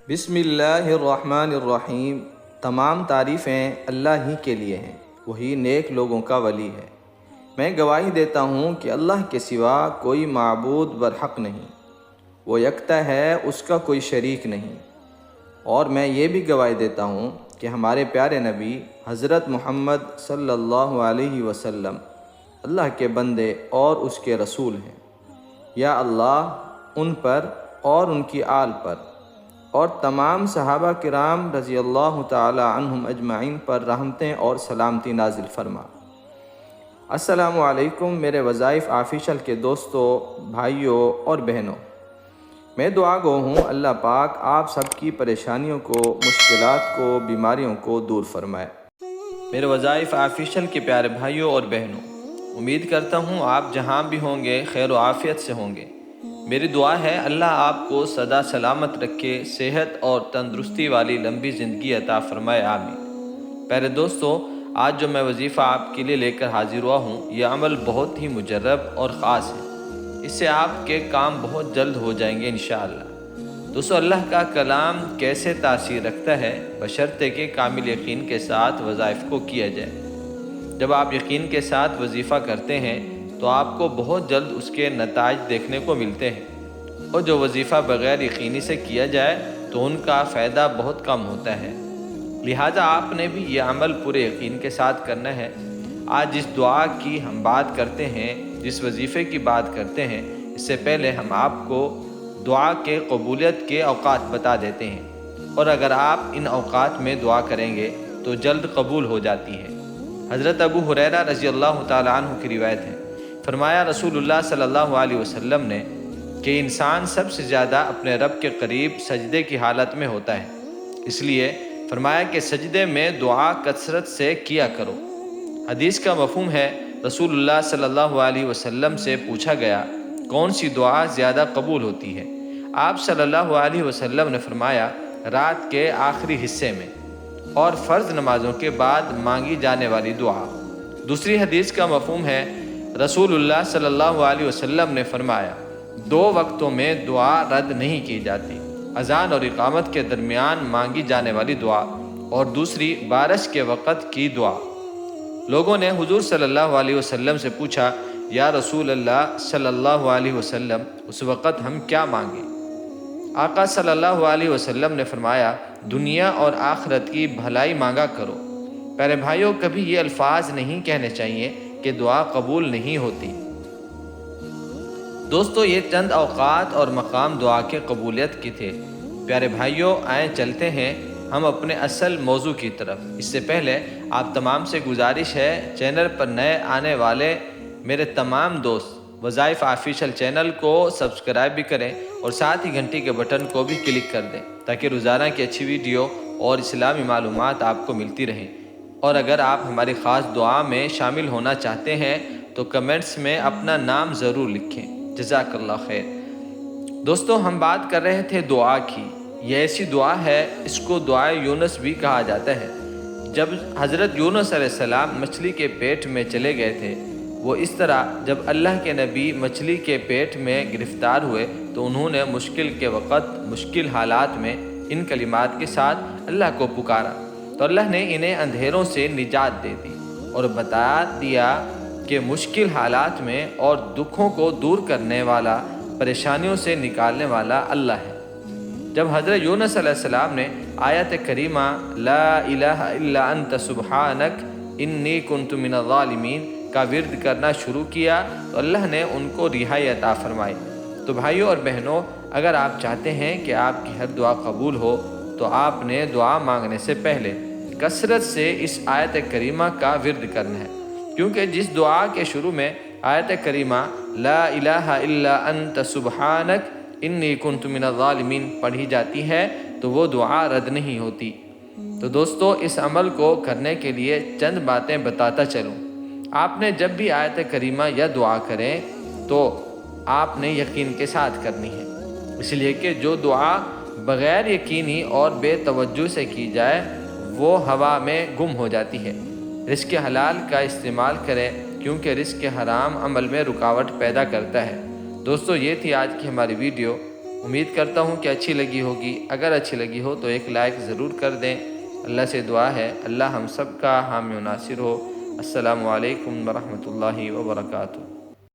بسم اللہ الرحمن الرحیم۔ تمام تعریفیں اللہ ہی کے لیے ہیں، وہی نیک لوگوں کا ولی ہے۔ میں گواہی دیتا ہوں کہ اللہ کے سوا کوئی معبود برحق نہیں، وہ یکتا ہے، اس کا کوئی شریک نہیں۔ اور میں یہ بھی گواہی دیتا ہوں کہ ہمارے پیارے نبی حضرت محمد صلی اللہ علیہ وسلم اللہ کے بندے اور اس کے رسول ہیں۔ یا اللہ ان پر اور ان کی آل پر اور تمام صحابہ کرام رضی اللہ تعالی عنہم اجمعین پر رحمتیں اور سلامتی نازل فرما۔ السلام علیکم میرے وظائف آفیشل کے دوستوں، بھائیوں اور بہنوں۔ میں دعا گو ہوں اللہ پاک آپ سب کی پریشانیوں کو، مشکلات کو، بیماریوں کو دور فرمائے۔ میرے وظائف آفیشل کے پیارے بھائیوں اور بہنوں، امید کرتا ہوں آپ جہاں بھی ہوں گے خیر و عافیت سے ہوں گے۔ میری دعا ہے اللہ آپ کو سدا سلامت رکھے، صحت اور تندرستی والی لمبی زندگی عطا فرمائے، آمین۔ پیارے دوستو، آج جو میں وظیفہ آپ کے لیے لے کر حاضر ہوا ہوں، یہ عمل بہت ہی مجرب اور خاص ہے۔ اس سے آپ کے کام بہت جلد ہو جائیں گے انشاءاللہ۔ دوستو، اللہ کا کلام کیسے تاثیر رکھتا ہے، بشرطے کہ کامل یقین کے ساتھ وظائف کو کیا جائے۔ جب آپ یقین کے ساتھ وظیفہ کرتے ہیں تو آپ کو بہت جلد اس کے نتائج دیکھنے کو ملتے ہیں، اور جو وظیفہ بغیر یقینی سے کیا جائے تو ان کا فائدہ بہت کم ہوتا ہے۔ لہٰذا آپ نے بھی یہ عمل پورے یقین کے ساتھ کرنا ہے۔ آج جس دعا کی ہم بات کرتے ہیں، جس وظیفے کی بات کرتے ہیں، اس سے پہلے ہم آپ کو دعا کے قبولیت کے اوقات بتا دیتے ہیں، اور اگر آپ ان اوقات میں دعا کریں گے تو جلد قبول ہو جاتی ہے۔ حضرت ابو ہریرہ رضی اللہ تعالیٰ عنہ کی روایت ہے، فرمایا رسول اللہ صلی اللہ علیہ وسلم نے کہ انسان سب سے زیادہ اپنے رب کے قریب سجدے کی حالت میں ہوتا ہے، اس لیے فرمایا کہ سجدے میں دعا کثرت سے کیا کرو۔ حدیث کا مفہوم ہے، رسول اللہ صلی اللہ علیہ وسلم سے پوچھا گیا کون سی دعا زیادہ قبول ہوتی ہے؟ آپ صلی اللہ علیہ وسلم نے فرمایا رات کے آخری حصے میں اور فرض نمازوں کے بعد مانگی جانے والی دعا۔ دوسری حدیث کا مفہوم ہے، رسول اللہ صلی اللہ علیہ وسلم نے فرمایا 2 وقتوں میں دعا رد نہیں کی جاتی، اذان اور اقامت کے درمیان مانگی جانے والی دعا، اور دوسری بارش کے وقت کی دعا۔ لوگوں نے حضور صلی اللہ علیہ وسلم سے پوچھا، یا رسول اللہ صلی اللہ علیہ وسلم، اس وقت ہم کیا مانگیں؟ آقا صلی اللہ علیہ وسلم نے فرمایا دنیا اور آخرت کی بھلائی مانگا کرو۔ پیارے بھائیوں، کبھی یہ الفاظ نہیں کہنے چاہیے کہ دعا قبول نہیں ہوتی۔ دوستو، یہ چند اوقات اور مقام دعا کے قبولیت کی تھے۔ پیارے بھائیوں، آئیں چلتے ہیں ہم اپنے اصل موضوع کی طرف۔ اس سے پہلے آپ تمام سے گزارش ہے، چینل پر نئے آنے والے میرے تمام دوست وظائف آفیشل چینل کو سبسکرائب بھی کریں اور ساتھ ہی گھنٹی کے بٹن کو بھی کلک کر دیں، تاکہ روزانہ کی اچھی ویڈیو اور اسلامی معلومات آپ کو ملتی رہیں۔ اور اگر آپ ہماری خاص دعا میں شامل ہونا چاہتے ہیں تو کمنٹس میں اپنا نام ضرور لکھیں۔ جزاک اللہ خیر۔ دوستو، ہم بات کر رہے تھے دعا کی۔ یہ ایسی دعا ہے، اس کو دعائے یونس بھی کہا جاتا ہے۔ جب حضرت یونس علیہ السلام مچھلی کے پیٹ میں چلے گئے تھے، وہ اس طرح جب اللہ کے نبی مچھلی کے پیٹ میں گرفتار ہوئے تو انہوں نے مشکل کے وقت، مشکل حالات میں ان کلمات کے ساتھ اللہ کو پکارا، تو اللہ نے انہیں اندھیروں سے نجات دے دی اور بتا دیا کہ مشکل حالات میں اور دکھوں کو دور کرنے والا، پریشانیوں سے نکالنے والا اللہ ہے۔ جب حضرت یونس علیہ السلام نے آیت کریمہ لا الہ الا انت سبحانک انی کنت من الظالمین کا ورد کرنا شروع کیا تو اللہ نے ان کو رہائی عطا فرمائی۔ تو بھائیوں اور بہنوں، اگر آپ چاہتے ہیں کہ آپ کی ہر دعا قبول ہو تو آپ نے دعا مانگنے سے پہلے کثرت سے اس آیت کریمہ کا ورد کرنا ہے، کیونکہ جس دعا کے شروع میں آیت کریمہ لا الہ الا انت سبحانک انی کنت من الظالمین پڑھی جاتی ہے تو وہ دعا رد نہیں ہوتی۔ تو دوستو، اس عمل کو کرنے کے لیے چند باتیں بتاتا چلوں۔ آپ نے جب بھی آیت کریمہ یا دعا کریں تو آپ نے یقین کے ساتھ کرنی ہے، اس لیے کہ جو دعا بغیر یقینی اور بے توجہ سے کی جائے وہ ہوا میں گم ہو جاتی ہے۔ رزق حلال کا استعمال کریں، کیونکہ رزق حرام عمل میں رکاوٹ پیدا کرتا ہے۔ دوستو، یہ تھی آج کی ہماری ویڈیو۔ امید کرتا ہوں کہ اچھی لگی ہوگی۔ اگر اچھی لگی ہو تو ایک لائک ضرور کر دیں۔ اللہ سے دعا ہے اللہ ہم سب کا حامی و ناصر ہو۔ السلام علیکم ورحمۃ اللہ وبرکاتہ۔